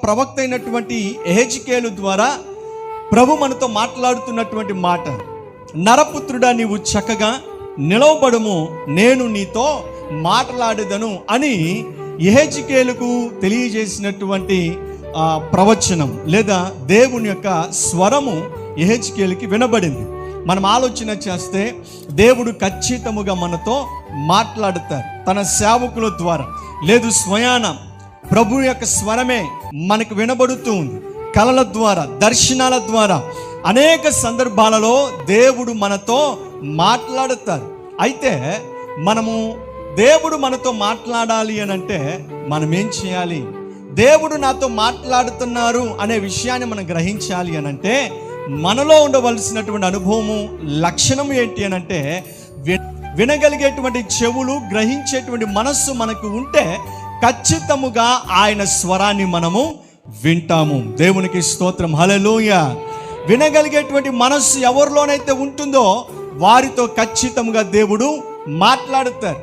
ప్రవక్త అయినటువంటి యెహెజ్కేలు ద్వారా ప్రభు మనతో మాట్లాడుతున్నటువంటి మాట, నరపుత్రుడా నీవు చక్కగా నిలవబడుము, నేను నీతో మాట్లాడేదను అని యెహెజ్కేలుకు తెలియజేసినటువంటి ప్రవచనం లేదా దేవుని యొక్క స్వరము యెహెజ్కేలుకి వినబడింది. మనం ఆలోచన చేస్తే దేవుడు ఖచ్చితముగా మనతో మాట్లాడతారు తన సేవకుల ద్వారా. లేదు, స్వయాన ప్రభు యొక్క స్వరమే మనకు వినబడుతూ ఉంది. కలల ద్వారా, దర్శనాల ద్వారా అనేక సందర్భాలలో దేవుడు మనతో మాట్లాడతారు. అయితే మనము దేవుడు మనతో మాట్లాడాలి అని అంటే మనం ఏం చేయాలి? దేవుడు నాతో మాట్లాడుతున్నారు అనే విషయాన్ని మనం గ్రహించాలి అని అంటే మనలో ఉండవలసినటువంటి అనుభవము, లక్షణం ఏంటి అని అంటే వినగలిగేటువంటి చెవులు, గ్రహించేటువంటి మనస్సు మనకు ఉంటే ఖచ్చితముగా ఆయన స్వరాన్ని మనము వింటాము. దేవునికి స్తోత్రం, హల్లెలూయా. వినగలిగేటువంటి మనస్సు ఎవరిలోనైతే ఉంటుందో వారితో ఖచ్చితంగా దేవుడు మాట్లాడతారు.